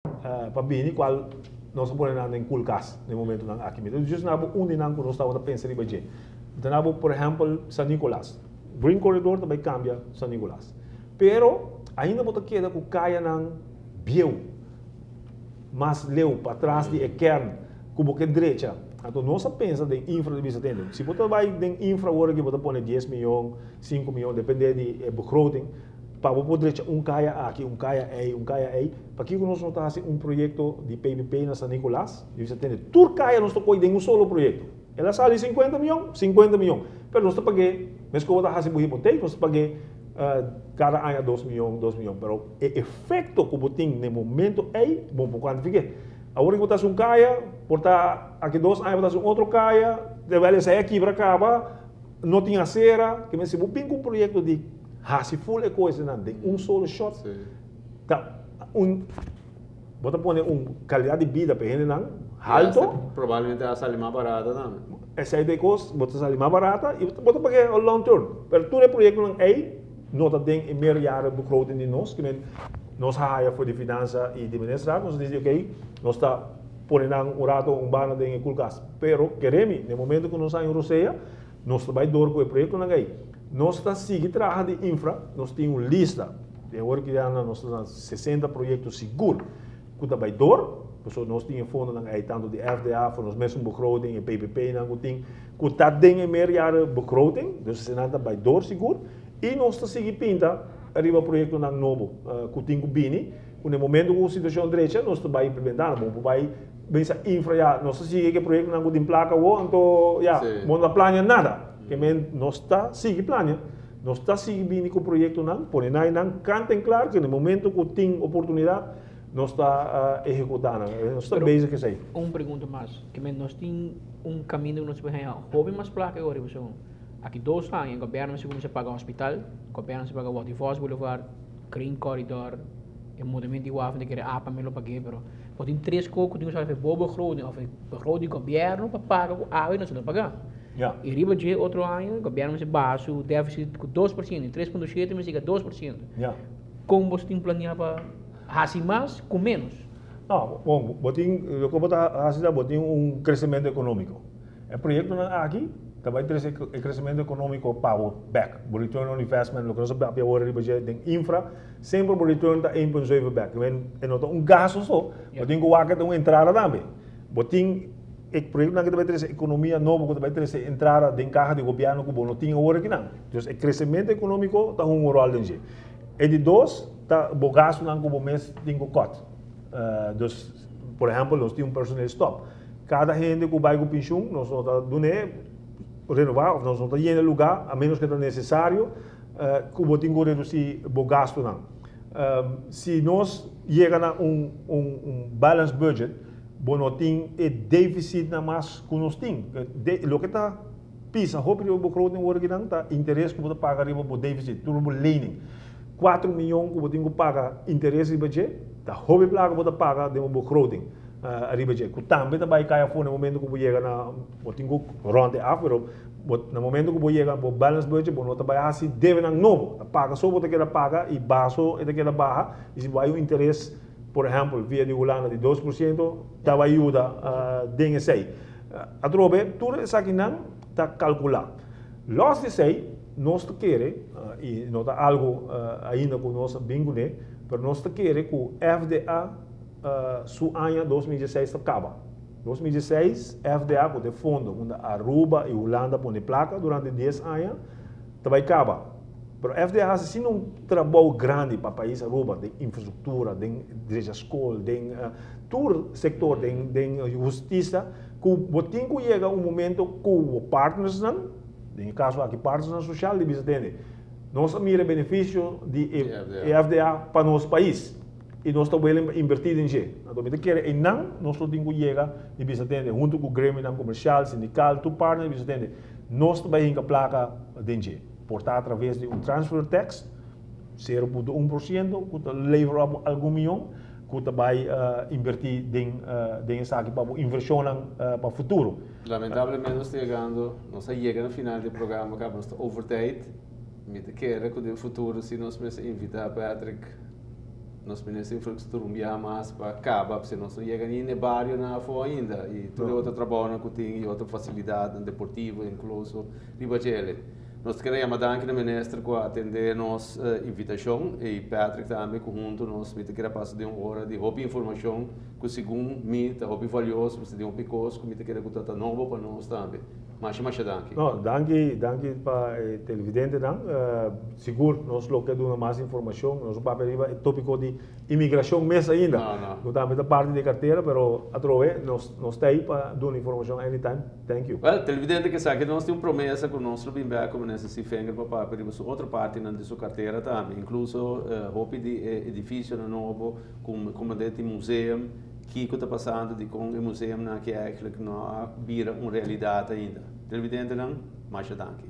para bem qual nós podemos em culcas no momento não aqui mesmo just na onde não que nós estamos a pensar em budget então por exemplo San Nicolás Green Corridor também cambia San Nicolás pero ainda bota queda que caia não bieu mas leu para trás de kern como que direita então nós pensa em infra de bisa tende se você vai em infra agora que você põe 10 milhões 5 milhões depende de begroting para poder caia aqui, caia aí, para que nós não estamos projeto de PPP na San Nicolás, e você tem tudo caia nós estamos em solo projeto. Ela sale 50 milhões, mas nós estamos pagando, mas como está fazendo hipoteca, nós estamos pagando cada ano 2 milhões, mas o efeito que você tem no momento é bom para quantificar. Agora que você caia, porta aqui 2 anos, você outro caia, deve sair aqui para cá, não tinha cera, que se você tem um projeto de se full é coisa não tem solo shot tá bota põe qualidade de vida para ele não alto provavelmente a salir mais barata não essa é de coisa bota salir mais barata e bota pagar o long term pero tudo é projeto não é nota tem meer jaren begroting de nós que nós haya voor de finança e de administração nós diz ok nós está ponendo rato bana de culcas pero queremos no momento que nós saímos em Rússia nós vai dor com o projeto não é nós está seguindo trabalhando de infra, nós temos uma lista, de agora que nós temos 60 projetos seguros, que vai dor, nós temos fundo tanto de FDA, voor nós mesmos begroting, e PPP, que está dentro de meer jaren begroting, dus se nada vai dor seguro, e nós está seguindo pinta, arriba projeto novo, que tem que bini, no momento que a situação direita, nós vai implementar, vai pensar infra, nós seguimos que projeto não tem placa, então, não planeja nada. Que não está seguindo plano, não está seguindo com o projeto não, porém não canta em claro que no momento que tem oportunidade não está executando, não está bem que sei. Pergunta mais, que nós temos caminho que nós podemos houve mais placa agora, aqui 2 anos, o governo se começa a pagar o hospital, o governo se paga o Waterfalls Boulevard, Green Corridor, e movimento igual, que era apa me lo paguei, pero tem 3 coisas que temos que fazer boa begroting do governo para pagar o água e nós não pagar. E riba de outro ano, o governo se baixa o déficit com 2%, em 3,7% mas chega a 2%. Como você tem planeado para fazer mais com menos? Não, bom, como está tem crescimento econômico. O projeto aqui também tem crescimento econômico para o back, o return on investment, o que nós vamos agora riba de infra, sempre o return está 1,7 back. É gasto só, tem que o entrada também. O projeto não vai ter economia nova, que vai ter entrada de carga de governo que não tinha agora que não. Então, o crescimento econômico está rol dentro. E de 2, o gasto não como mês tem que cortar. Por exemplo, nós temos personal stop. Cada gente que vai com pensão, nós não está dando renovar, nós não está indo lugar, a menos que seja necessário, que o tem que reduzir o gasto não. Se nós chegamos a balance budget, não tem déficit na mais que nós temos. O que está pisa, roupa de begroting agora que não está interesse que você paga riba por déficit, tudo por lening. 4 milhões que você tem que pagar interesse riba de, está roupa placa que você paga de begroting riba de. Que também vai cair fora no momento que você chega na, você tem que ronde af, no momento que você chega no balance budget, você vai assim deve não novo, paga só você quer pagar e baixo você quer barra e se vai o interesse por exemplo, via de Holanda de 2%, dava ajuda dentro aí. A trobe, tudo isso aqui não está calculado. Nós dizemos, nós queremos, e não está algo ainda com nós vinculado, mas nós queremos que o FDA, seu ano 2016 acaba. 2016, FDA, com o fundo, onde Aruba e Holanda põem placa durante 10 anos, vai acabar. Mas a FDA faz um trabalho grande para o país Aruba, de infraestrutura, de escola, de todo setor, de justiça, que tem que chegar momento que os partners, no caso aqui, partners social, de entender, nós mira benefício de FDA para nosso país. E nós estamos invertir em isso. Então, e não, nós temos que chegar e entender, junto com o grêmio comercial, sindical, todo partner, entender, nós também temos que placa dentro. Portar através de transfer tax, 0,1%, que leva algum milhão, que vai invertir em aqui para inversão para o futuro. Lamentavelmente, nós chegando no final do programa, que nós overtijd, met de keren que no futuro, se nós invitar Patrick, nós temos infraestrutura mais para acabar, porque nós não chegamos nem no bairro na for ainda, e todo outro trabalho que tem, e outra facilidade deportiva, incluso, ribagele. Nós queremos dar que o ministro para atender nossa invitação, e Patrick também, junto, nós queremos passar de uma hora de roupa informação, que segundo mim, é roupa valioso, de uma coisa, que queremos que novo para nós também. Mas danke. No, danke para televidente dan. Seguro nós queremos mais informação. Nós vamos pedir o tópico de imigração Mesa ainda. Não estamos da parte de carteira, mas através nós está aí para dar informação anytime. Thank you. Well, televidente que sabe que nós temos promessa com nós bem como nessa Sevinger para pedir outra parte na sua carteira também, incluso roupa de edifício novo, como de museu. Que está passando de com o museu que eigenlijk não vira uma realidade ainda. Televidente não, mais danke.